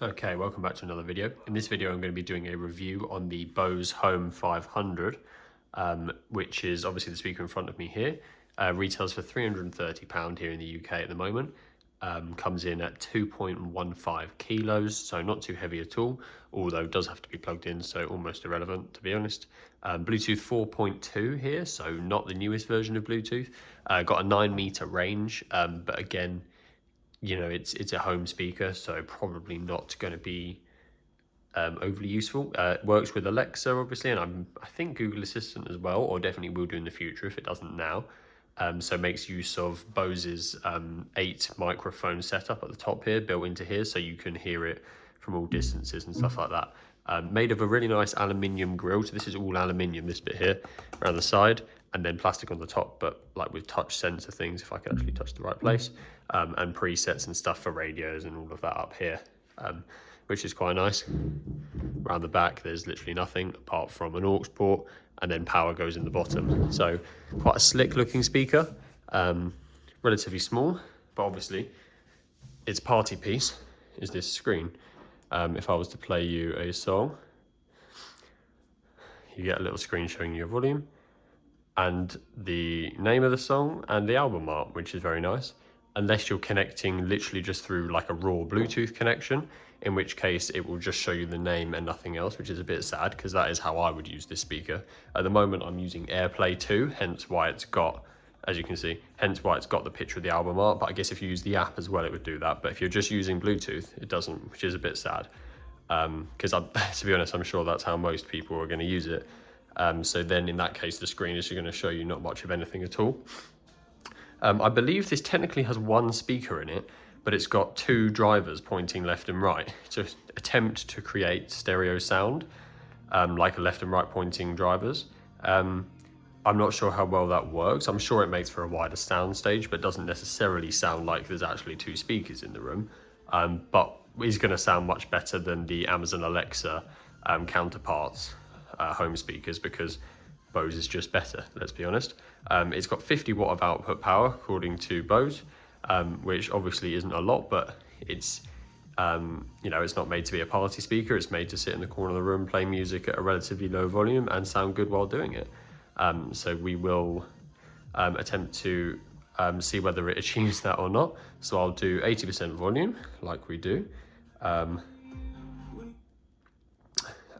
Okay, welcome back to another video. In this video, I'm going to be doing a review on the Bose Home 500, which is obviously the speaker in front of me here. Retails for £330 here in the UK at the moment. Comes in at 2.15 kilos, so not too heavy at all, although it does have to be plugged in, so almost irrelevant, to be honest. Bluetooth 4.2 here, so not the newest version of Bluetooth. Got a 9-meter range, but again, you know, it's a home speaker, so probably not going to be overly useful. It works with Alexa, obviously, and I think Google Assistant as well, or definitely will do in the future if it doesn't now. So makes use of Bose's 8 microphone setup at the top here, built into here, so you can hear it from all distances and stuff like that. Made of a really nice aluminium grille, so this is all aluminium, this bit here, around the side, and then plastic on the top, but like with touch sensor things, if I could actually touch the right place, and presets and stuff for radios and all of that up here, which is quite nice. Around the back, there's literally nothing apart from an aux port, and then power goes in the bottom. So quite a slick looking speaker, relatively small, but obviously its party piece is this screen. If I was to play you a song, you get a little screen showing you your volume and the name of the song and the album art, which is very nice, unless you're connecting literally just through like a raw Bluetooth connection, in which case it will just show you the name and nothing else, which is a bit sad because that is how I would use this speaker. At the moment I'm using AirPlay 2, hence why it's got, as you can see, hence why it's got the picture of the album art, but I guess if you use the app as well it would do that, but if you're just using Bluetooth it doesn't, which is a bit sad, because to be honest I'm sure that's how most people are going to use it. So then in that case the screen is going to show you not much of anything at all. I believe this technically has one speaker in it, but it's got 2 drivers pointing left and right to attempt to create stereo sound, like a left and right pointing drivers. I'm not sure how well that works. I'm sure it makes for a wider sound stage, but doesn't necessarily sound like there's actually 2 speakers in the room. But is going to sound much better than the Amazon Alexa counterparts home speakers, because Bose is just better, let's be honest. It's got 50 watt of output power according to Bose, which obviously isn't a lot, but it's you know, it's not made to be a party speaker. It's made to sit in the corner of the room, play music at a relatively low volume and sound good while doing it. So we will attempt to see whether it achieves that or not. So I'll do 80% volume like we do,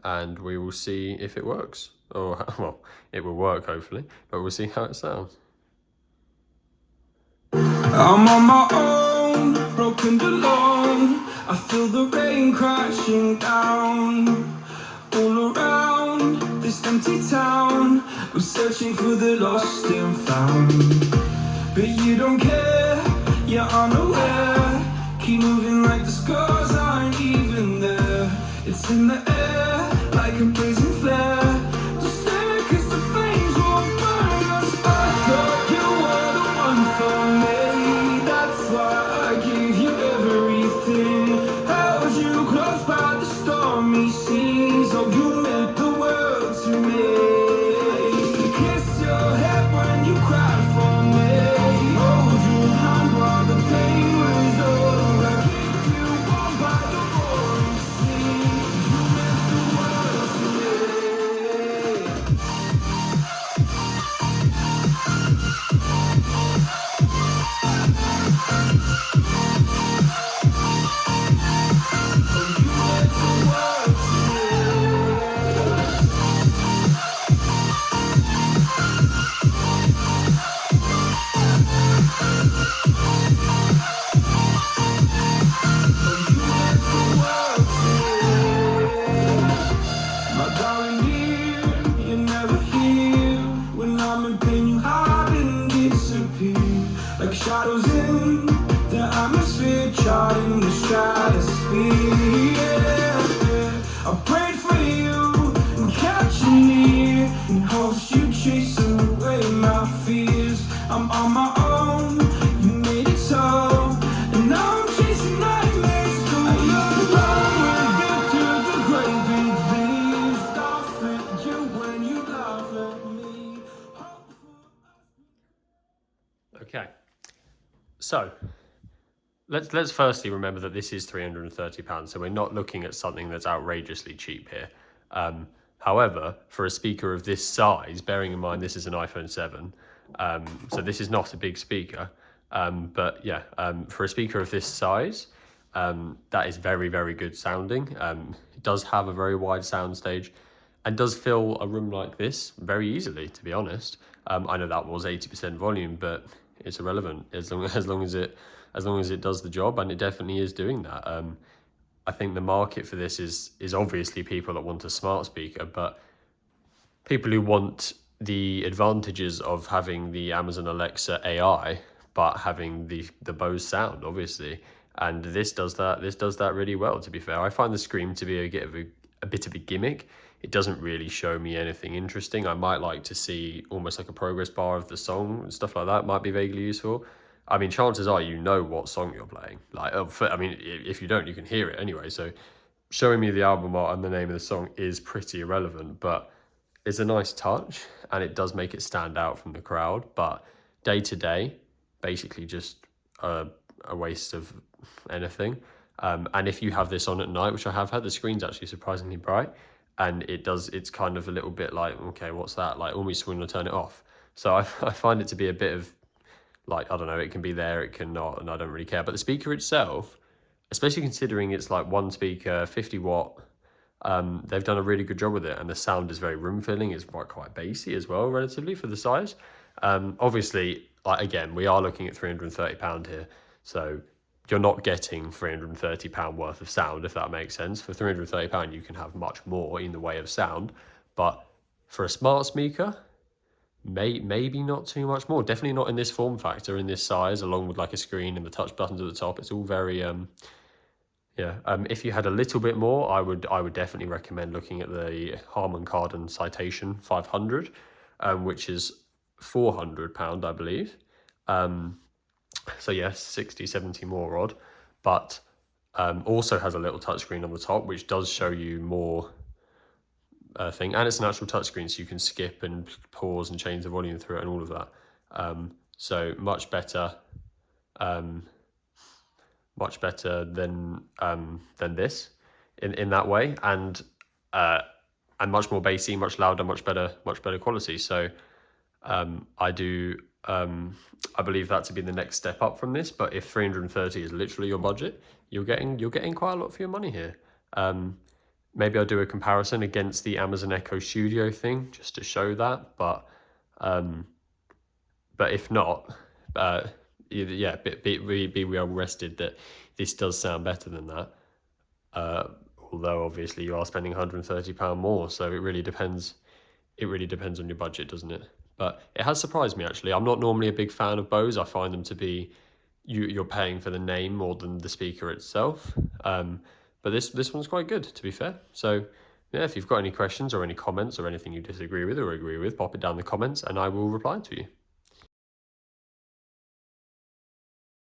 and we will see if it works, or well, it will work hopefully, but we'll see how it sounds. I'm on my own, broken and alone. I feel the rain crashing down all around this empty town. I'm searching for the lost and found, but you don't care, you're unaware. Keep moving like the scars aren't even there. It's in the air like a blazing flare. Just stare, 'cause the flames won't burn us. I thought you were the one for me. That's why I gave you everything. Held you close by the stormy seas. Oh, you meant the world to me. I used to kiss your head when you cried for me. Hold your hand while the pain was over. Keep you warm by the roaring sea. You meant the world to me. My darling dear, you're never here. When I'm in pain, you hide and disappear. Like shadows in the atmosphere, charting the stratosphere. Yeah. I prayed for you and kept you near, in hopes you chase away my fears. I'm on my own, you made it so, and now I'm chasing nightmares. I used to run with you through the great big leaves. Laugh at you when you laugh at me. Okay, so let's firstly remember that this is £330, so we're not looking at something that's outrageously cheap here. However, for a speaker of this size, bearing in mind this is an iPhone 7, so this is not a big speaker, but yeah, for a speaker of this size, that is very, very good sounding. It does have a very wide soundstage and does fill a room like this very easily, to be honest. I know that was 80% volume, but it's irrelevant as long as it does the job, and it definitely is doing that. I think the market for this is obviously people that want a smart speaker, but people who want the advantages of having the Amazon Alexa AI, but having the Bose sound, obviously. And this does that really well, to be fair. I find the Scream to be a bit of a gimmick. It doesn't really show me anything interesting. I might like to see almost like a progress bar of the song and stuff like that might be vaguely useful. I mean, chances are you know what song you're playing. Like, I mean, if you don't, you can hear it anyway. So showing me the album art and the name of the song is pretty irrelevant, but it's a nice touch and it does make it stand out from the crowd. But day to day, basically just a waste of anything. And if you have this on at night, which I have had, the screen's actually surprisingly bright, and it's kind of a little bit like, okay, what's that? Like, almost want to turn it off. So I find it to be a bit of, like, I don't know, it can be there, it can not, and I don't really care. But the speaker itself, especially considering it's like one speaker, 50 watt, they've done a really good job with it, and the sound is very room filling. It's quite bassy as well, relatively, for the size. Obviously, like, again, we are looking at £330 here, so you're not getting £330 worth of sound, if that makes sense. For £330, you can have much more in the way of sound, but for a smart speaker, maybe not too much more. Definitely not in this form factor, in this size, along with like a screen and the touch buttons at the top. It's all very yeah. If you had a little bit more, I would definitely recommend looking at the Harman Kardon Citation 500, which is £400, I believe. So yes, 60, 70 more odd, but also has a little touchscreen on the top, which does show you more thing, and it's an actual touchscreen, so you can skip and pause and change the volume through it and all of that. So much better than this in that way, and much more bassy, much louder, much better quality. So I believe that to be the next step up from this. But if 330 is literally your budget, you're getting quite a lot for your money here. Maybe I'll do a comparison against the Amazon Echo Studio thing just to show that. But if not, yeah, be well rested that this does sound better than that. Although obviously you are spending £130 more, so it really depends. It really depends on your budget, doesn't it? But it has surprised me, actually. I'm not normally a big fan of Bose. I find them to be, you're paying for the name more than the speaker itself. But this one's quite good, to be fair. So yeah, if you've got any questions or any comments or anything you disagree with or agree with, pop it down in the comments and I will reply to you.